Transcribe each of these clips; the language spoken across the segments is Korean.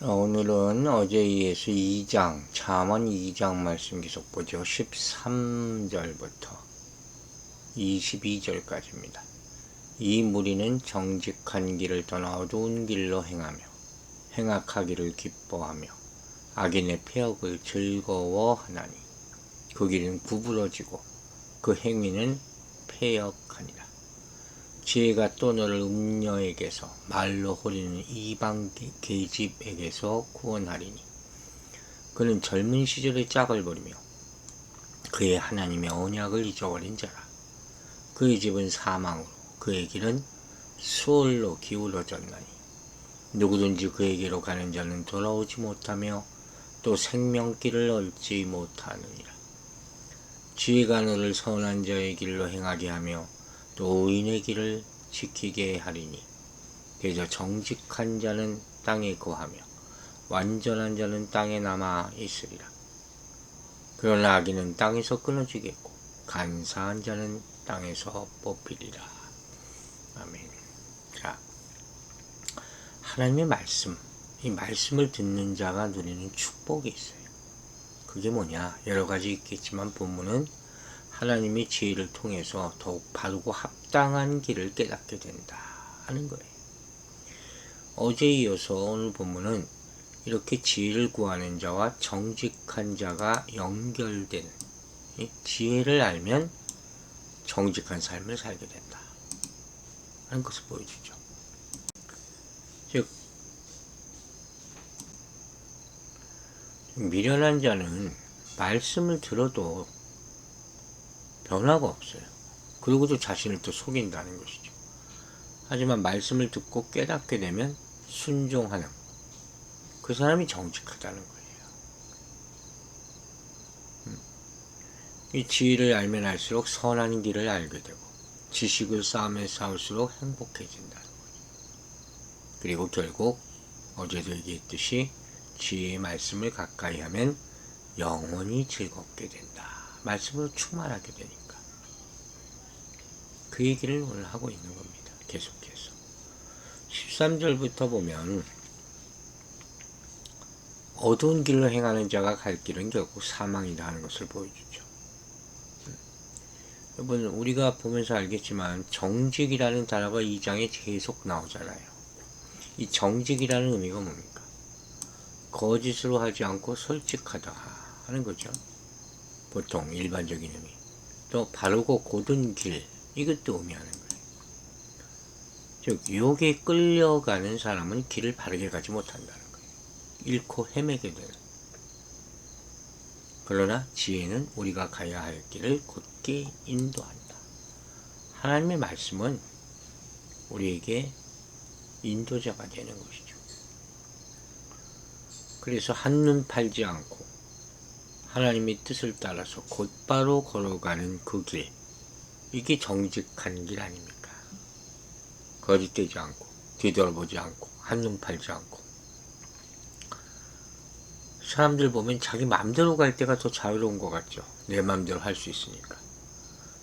오늘은 어제 이어서 2장, 잠언 2장 말씀 계속 보죠. 13절부터 22절까지입니다. 이 무리는 정직한 길을 떠나 어두운 길로 행하며 행악하기를 기뻐하며 악인의 폐역을 즐거워하나니 그 길은 구부러지고 그 행위는 폐역하니라. 지혜가 또 너를 음녀에게서 말로 호리는 이방 계집에게서 구원하리니 그는 젊은 시절의 짝을 버리며 그의 하나님의 언약을 잊어버린 자라. 그의 집은 사망으로 그의 길은 수월로 기울어졌나니 누구든지 그에게로 가는 자는 돌아오지 못하며 또 생명길을 얻지 못하느니라. 지혜가 너를 선한 자의 길로 행하게 하며 또 의인의 길을 지키게 하리니 그저 정직한 자는 땅에 거하며 완전한 자는 땅에 남아 있으리라. 그러나 악인은 땅에서 끊어지겠고 간사한 자는 땅에서 뽑히리라. 아멘. 자, 하나님의 말씀, 이 말씀을 듣는 자가 누리는 축복이 있어요. 그게 뭐냐? 여러 가지 있겠지만 본문은 하나님의 지혜를 통해서 더욱 바르고 합당한 길을 깨닫게 된다 하는 거예요. 어제에 이어서 오늘 본문은 이렇게 지혜를 구하는 자와 정직한 자가 연결되는, 지혜를 알면 정직한 삶을 살게 된다 하는 것을 보여주죠. 즉, 미련한 자는 말씀을 들어도 변화가 없어요. 그리고도 자신을 또 속인다는 것이죠. 하지만 말씀을 듣고 깨닫게 되면 순종하는, 그 사람이 정직하다는 거예요. 이 지혜를 알면 알수록 선한 길을 알게 되고 지식을 쌓으면 쌓을수록 행복해진다는 거죠. 그리고 결국 어제도 얘기했듯이 지혜의 말씀을 가까이 하면 영원히 즐겁게 된다. 말씀으로 충만하게 되니까. 그 얘기를 오늘 하고 있는 겁니다. 계속해서 13절부터 보면 어두운 길로 행하는 자가 갈 길은 결국 사망이다 하는 것을 보여주죠. 여러분, 우리가 보면서 알겠지만 정직이라는 단어가 2장에 계속 나오잖아요. 이 정직이라는 의미가 뭡니까? 거짓으로 하지 않고 솔직하다 하는 거죠. 보통 일반적인 의미. 또 바르고 곧은 길, 이것도 의미하는 거예요. 즉, 유혹에 끌려가는 사람은 길을 바르게 가지 못한다는 거예요. 잃고 헤매게 되는. 그러나 지혜는 우리가 가야 할 길을 곧게 인도한다. 하나님의 말씀은 우리에게 인도자가 되는 것이죠. 그래서 한눈 팔지 않고 하나님의 뜻을 따라서 곧바로 걸어가는 그 길, 이게 정직한 길 아닙니까? 거짓되지 않고 뒤돌아보지 않고 한눈 팔지 않고. 사람들 보면 자기 마음대로 갈 때가 더 자유로운 것 같죠. 내 마음대로 할 수 있으니까.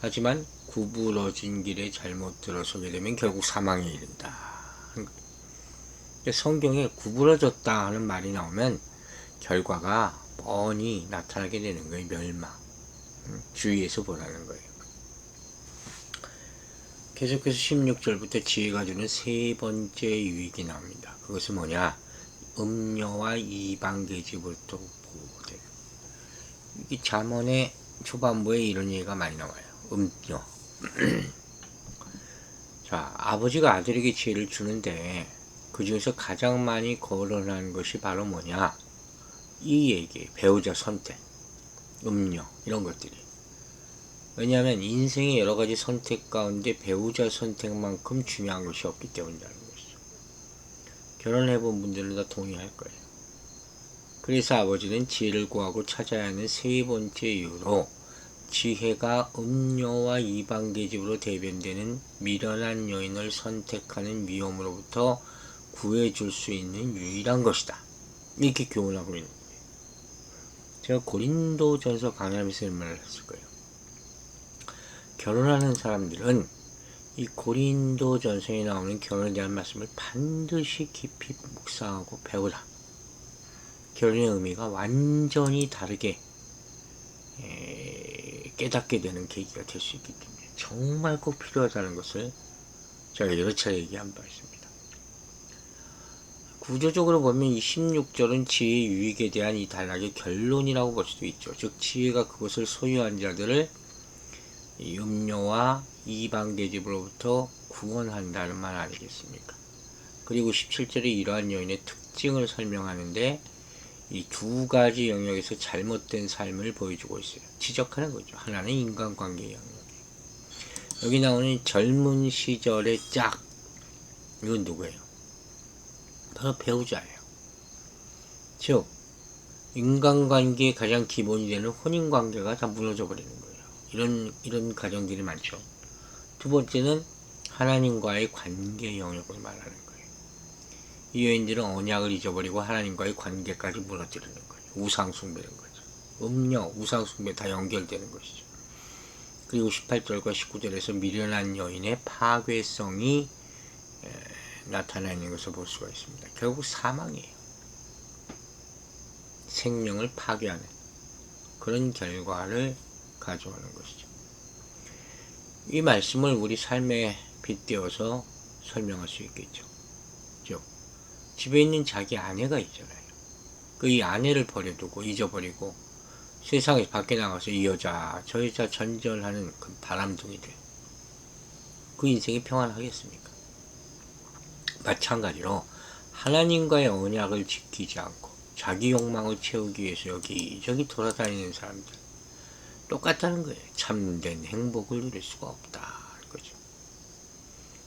하지만 구부러진 길에 잘못 들어서게 되면 결국 사망에 이른다. 성경에 구부러졌다 하는 말이 나오면 결과가 뻔히 나타나게 되는 거예요. 멸망. 주의해서 보라는 거예요. 계속해서 16절부터 지혜가 주는 세 번째 유익이 나옵니다. 그것은 뭐냐? 음녀와 이방계집부터 보고 돼요. 이 잠언의 초반부에 이런 얘기가 많이 나와요. 음녀. 자, 아버지가 아들에게 지혜를 주는데 그 중에서 가장 많이 거론한 것이 바로 뭐냐? 이 얘기, 배우자 선택, 음녀, 이런 것들이. 왜냐하면 인생의 여러 가지 선택 가운데 배우자 선택만큼 중요한 것이 없기 때문이라는 것이죠. 결혼해본 분들은 다 동의할 거예요. 그래서 아버지는 지혜를 구하고 찾아야 하는 세 번째 이유로 지혜가 음녀와 이방계집으로 대변되는 미련한 여인을 선택하는 위험으로부터 구해줄 수 있는 유일한 것이다. 이렇게 교훈하고 있는 거예요. 제가 고린도전서 강의하면서 이런 말을 했을 거예요. 결혼하는 사람들은 이 고린도전서에 나오는 결혼에 대한 말씀을 반드시 깊이 묵상하고 배우라. 결혼의 의미가 완전히 다르게 깨닫게 되는 계기가 될 수 있기 때문에 정말 꼭 필요하다는 것을 제가 여러 차례 얘기한 바 있습니다. 구조적으로 보면 이 16절은 지혜의 유익에 대한 이 단락의 결론이라고 볼 수도 있죠. 즉 지혜가 그것을 소유한 자들을 이 음녀와 이방 계집으로부터 구원한다는 말 아니겠습니까? 그리고 17절에 이러한 여인의 특징을 설명하는데 이 두 가지 영역에서 잘못된 삶을 보여주고 있어요. 지적하는 거죠. 하나는 인간관계 영역. 여기 나오는 젊은 시절의 짝, 이건 누구예요? 바로 배우자예요. 즉 인간관계의 가장 기본이 되는 혼인관계가 다 무너져 버리는 거예요. 이런 가정들이 많죠. 두 번째는 하나님과의 관계 영역을 말하는 거예요. 이 여인들은 언약을 잊어버리고 하나님과의 관계까지 무너뜨리는 거예요. 우상숭배는 거죠. 음녀, 우상숭배 다 연결되는 것이죠. 그리고 18절과 19절에서 미련한 여인의 파괴성이 나타나 있는 것을 볼 수가 있습니다. 결국 사망이에요. 생명을 파괴하는 그런 결과를 가져오는 것이죠. 이 말씀을 우리 삶에 빗대어서 설명할 수 있겠죠. 즉 집에 있는 자기 아내가 있잖아요. 그 이 아내를 버려두고 잊어버리고 세상에 밖에 나가서 이 여자 저 여자 전전하는 그 바람둥이들, 그 인생이 평안하겠습니까? 마찬가지로 하나님과의 언약을 지키지 않고 자기 욕망을 채우기 위해서 여기저기 돌아다니는 사람들, 똑같다는 거예요. 참된 행복을 누릴 수가 없다는 거죠.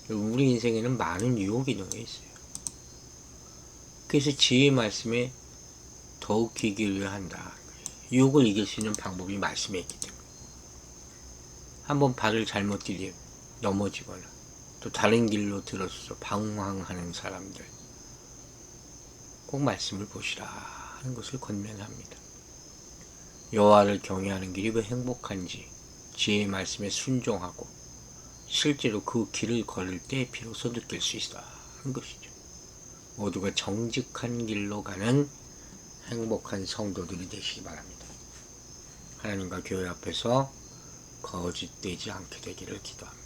우리 인생에는 많은 유혹이 놓여 있어요. 그래서 지혜의 말씀에 더욱 귀 기울여야 한다. 유혹을 이길 수 있는 방법이 말씀에 있기 때문에 한번 발을 잘못 디뎌 넘어지거나 또 다른 길로 들어서서 방황하는 사람들, 꼭 말씀을 보시라 하는 것을 권면합니다. 여호와를 경외하는 길이 왜 행복한지 지혜의 말씀에 순종하고 실제로 그 길을 걸을 때 비로소 느낄 수 있다 하는 것이죠. 모두가 정직한 길로 가는 행복한 성도들이 되시기 바랍니다. 하나님과 교회 앞에서 거짓되지 않게 되기를 기도합니다.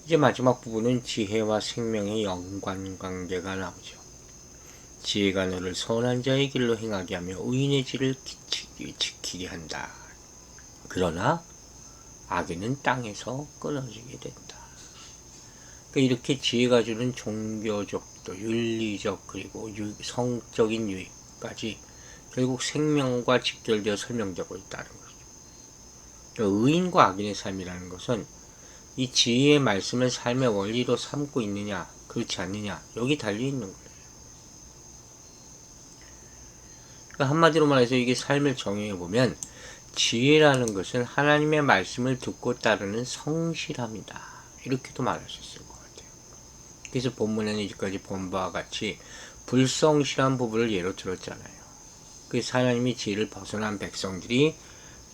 이제 마지막 부분은 지혜와 생명의 연관관계가 나오죠. 지혜가 너를 선한 자의 길로 행하게 하며 의인의 질을 지키게 한다. 그러나 악인은 땅에서 끊어지게 된다. 그러니까 이렇게 지혜가 주는 종교적, 또 윤리적, 그리고 성적인 유익까지 결국 생명과 직결되어 설명되고 있다는 거죠. 그러니까 의인과 악인의 삶이라는 것은 이 지혜의 말씀을 삶의 원리로 삼고 있느냐 그렇지 않느냐 여기 달려있는 거예요. 그러니까 한마디로 말해서 이게 삶을 정의해보면 지혜라는 것은 하나님의 말씀을 듣고 따르는 성실함이다, 이렇게도 말할 수 있을 것 같아요. 그래서 본문에는 이제까지 본 바와 같이 불성실한 부부를 예로 들었잖아요. 그래서 하나님이 지혜를 벗어난 백성들이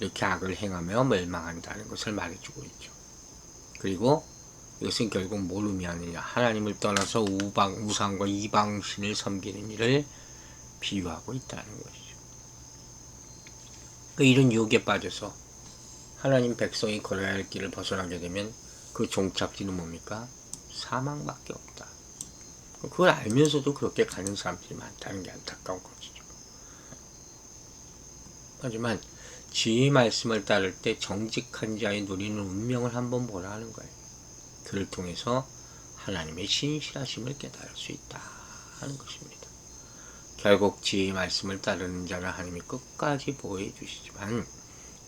이렇게 악을 행하며 멸망한다는 것을 말해주고 있죠. 그리고 이것은 결국 뭘 의미하느냐, 하나님을 떠나서 우상과 이방신을 섬기는 일을 비유하고 있다는 것이죠. 이런 유혹에 빠져서 하나님 백성이 걸어야 할 길을 벗어나게 되면 그 종착지는 뭡니까? 사망밖에 없다. 그걸 알면서도 그렇게 가는 사람들이 많다는 게 안타까운 것이죠. 하지만 지혜의 말씀을 따를 때 정직한 자의 누리는 운명을 한번 보라 하는 거예요. 그를 통해서 하나님의 신실하심을 깨달을 수 있다 하는 것입니다. 결국 지혜의 말씀을 따르는 자를 하나님이 끝까지 보호해 주시지만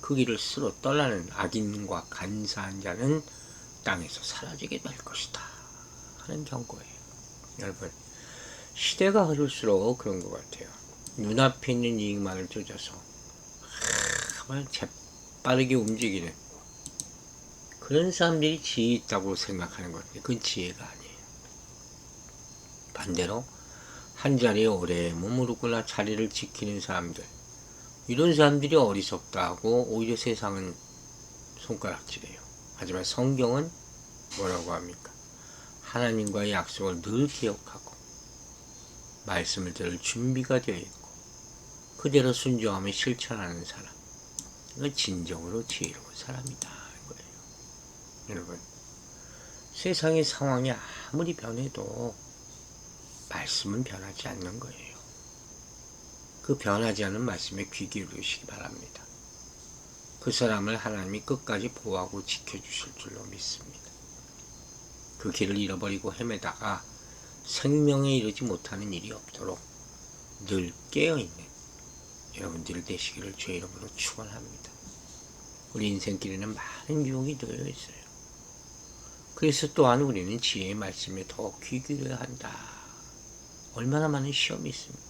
그 길을 스스로 떠나는 악인과 간사한 자는 땅에서 사라지게 될 것이다 하는 경고예요. 여러분, 시대가 흐를수록 그런 것 같아요. 눈앞에 있는 이익만을 쫓아서 재빠르게 움직이는 그런 사람들이 지혜 있다고 생각하는 건데 그건 지혜가 아니에요. 반대로 한 자리에 오래 머무르거나 자리를 지키는 사람들, 이런 사람들이 어리석다 하고 오히려 세상은 손가락질해요. 하지만 성경은 뭐라고 합니까? 하나님과의 약속을 늘 기억하고 말씀을 들을 준비가 되어 있고 그대로 순종하며 실천하는 사람, 이건 진정으로 지혜로운 사람이다 하는 거예요. 여러분, 세상의 상황이 아무리 변해도 말씀은 변하지 않는 거예요. 그 변하지 않는 말씀에 귀 기울이시기 바랍니다. 그 사람을 하나님이 끝까지 보호하고 지켜주실 줄로 믿습니다. 그 길을 잃어버리고 헤매다가 생명에 이르지 못하는 일이 없도록 늘 깨어있는 여러분들 되시기를 주의 이름으로 축원합니다. 우리 인생길에는 많은 유혹이 놓여 있어요. 그래서 또한 우리는 지혜의 말씀에 더 귀 기울여야 한다. 얼마나 많은 시험이 있습니다.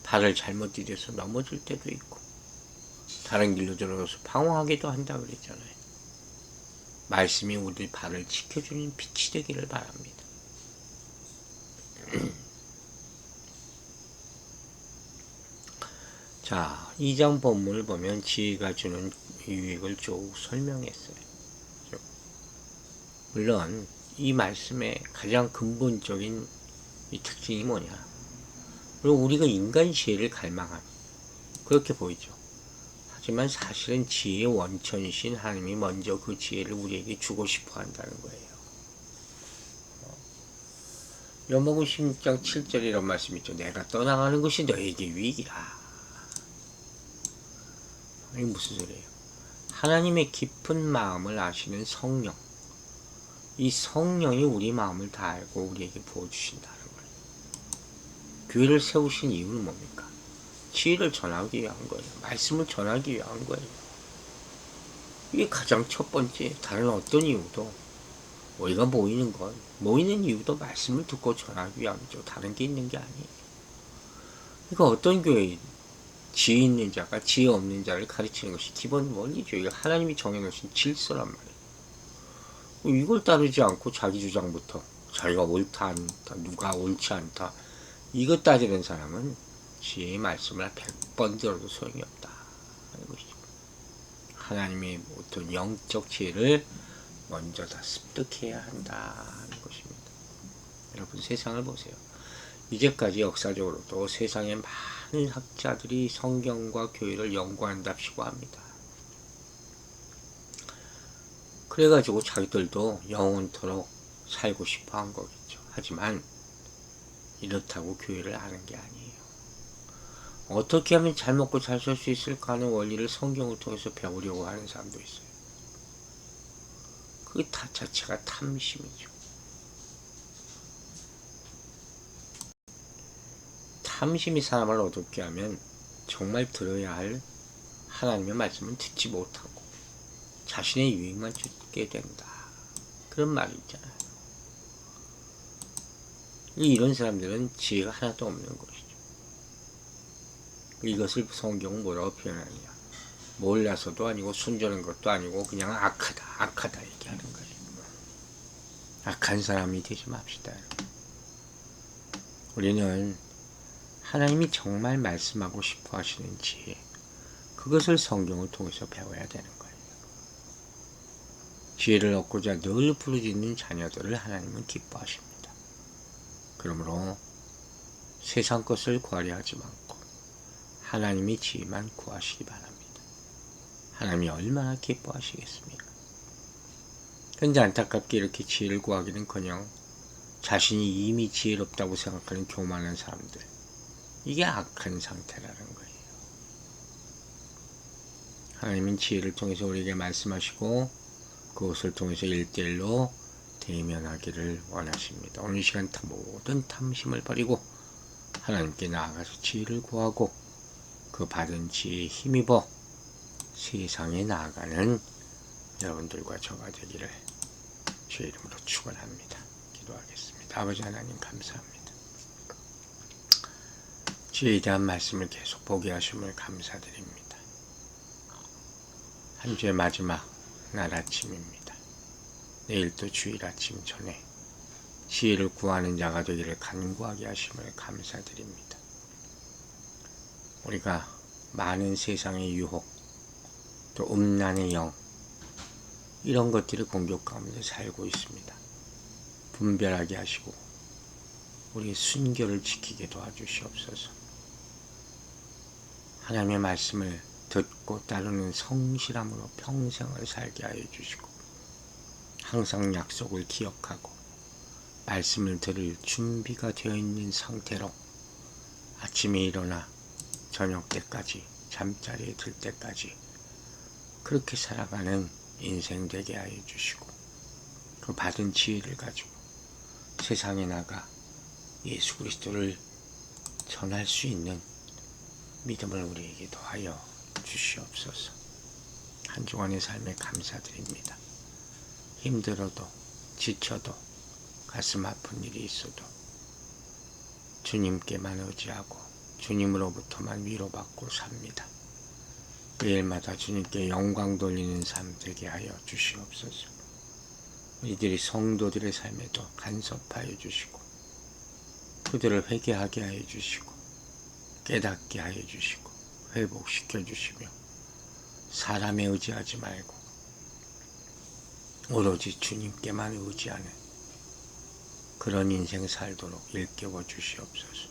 발을 잘못 디뎌서 넘어질 때도 있고 다른 길로 들어가서 방황하기도 한다 그랬잖아요. 말씀이 우리 발을 지켜주는 빛이 되기를 바랍니다. 자, 2장 본문을 보면 지혜가 주는 유익을 쭉 설명했어요. 물론 이 말씀의 가장 근본적인 이 특징이 뭐냐, 그리고 우리가 인간 지혜를 갈망하는, 그렇게 보이죠. 하지만 사실은 지혜의 원천이신 하나님이 먼저 그 지혜를 우리에게 주고 싶어 한다는 거예요. 요한복음 16장 7절 이런 말씀 있죠. 내가 떠나가는 것이 너에게 유익이라. 이게 무슨 소리예요? 하나님의 깊은 마음을 아시는 성령, 이 성령이 우리 마음을 다 알고 우리에게 부어주신다는 거예요. 교회를 세우신 이유는 뭡니까? 지혜를 전하기 위한 거예요. 말씀을 전하기 위한 거예요. 이게 가장 첫 번째, 다른 어떤 이유도, 우리가 모이는 이유도 말씀을 듣고 전하기 위함이죠. 다른 게 있는 게 아니에요. 그러니까 어떤 교회에 지혜 있는 자가 지혜 없는 자를 가르치는 것이 기본 원리죠. 이거 하나님이 정해놓으신 질서란 말이에요. 이걸 따르지 않고 자기 주장부터 자기가 옳다 않다, 누가 옳지 않다, 이것 따지는 사람은 지혜의 말씀을 100번 들어도 소용이 없다 하는 것이죠. 하나님의 어떤 영적 지혜를 먼저 다 습득해야 한다 하는 것입니다. 여러분, 세상을 보세요. 이제까지 역사적으로도 세상에 많은 학자들이 성경과 교회를 연구한답시고 합니다. 그래가지고 자기들도 영원토록 살고 싶어 한 거겠죠. 하지만 이렇다고 교회를 아는 게 아니에요. 어떻게 하면 잘 먹고 잘 살 수 있을까 하는 원리를 성경을 통해서 배우려고 하는 사람도 있어요. 그게 다 자체가 탐심이죠. 탐심이 사람을 어둡게 하면 정말 들어야 할 하나님의 말씀은 듣지 못하고 자신의 유익만 찾게 된다. 그런 말이 있잖아요. 이런 사람들은 지혜가 하나도 없는 것이죠. 이것을 성경은 뭐라고 표현하느냐, 몰라서도 아니고 순전한 것도 아니고 그냥 악하다 얘기하는 거예요. 악한 사람이 되지 맙시다. 우리는 하나님이 정말 말씀하고 싶어 하시는 지혜, 그것을 성경을 통해서 배워야 되는 거예요. 지혜를 얻고자 늘 부르짖는 자녀들을 하나님은 기뻐하십니다. 그러므로 세상 것을 구하려 하지 말고 하나님의 지혜만 구하시기 바랍니다. 하나님이 얼마나 기뻐하시겠습니까? 그런데 안타깝게 이렇게 지혜를 구하기는커녕 자신이 이미 지혜롭다고 생각하는 교만한 사람들, 이게 악한 상태라는 거예요. 하나님은 지혜를 통해서 우리에게 말씀하시고 그것을 통해서 1대1로 대면하기를 원하십니다. 오늘 시간 모든 탐심을 버리고 하나님께 나아가서 지혜를 구하고 그 받은 지혜에 힘입어 세상에 나아가는 여러분들과 저가 되기를 주의 이름으로 축원합니다. 기도하겠습니다. 아버지 하나님, 감사합니다. 주에 대한 말씀을 계속 보게 하심을 감사드립니다. 한 주의 마지막 날 아침입니다. 내일도 주일 아침 전에 지혜를 구하는 자가 되기를 간구하게 하심을 감사드립니다. 우리가 많은 세상의 유혹, 또 음란의 영, 이런 것들이 공격 가운데 살고 있습니다. 분별하게 하시고 우리의 순결을 지키게 도와주시옵소서. 하나님의 말씀을 듣고 따르는 성실함으로 평생을 살게 하여 주시고, 항상 약속을 기억하고 말씀을 들을 준비가 되어 있는 상태로 아침에 일어나 저녁 때까지, 잠자리에 들 때까지 그렇게 살아가는 인생 되게 하여 주시고, 그 받은 지혜를 가지고 세상에 나가 예수 그리스도를 전할 수 있는 믿음을 우리에게 더하여 주시옵소서. 한 주간의 삶에 감사드립니다. 힘들어도 지쳐도 가슴 아픈 일이 있어도 주님께만 의지하고 주님으로부터만 위로받고 삽니다. 매일마다 주님께 영광 돌리는 삶 되게 하여 주시옵소서. 우리들이 성도들의 삶에도 간섭하여 주시고, 그들을 회개하게 하여 주시고, 깨닫게 하여 주시고, 회복시켜 주시며, 사람에 의지하지 말고 오로지 주님께만 의지하는 그런 인생 살도록 일깨워 주시옵소서.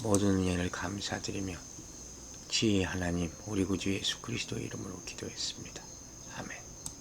모든 은혜를 감사드리며 지혜의 하나님, 우리 구주 예수 그리스도의 이름으로 기도했습니다. 아멘.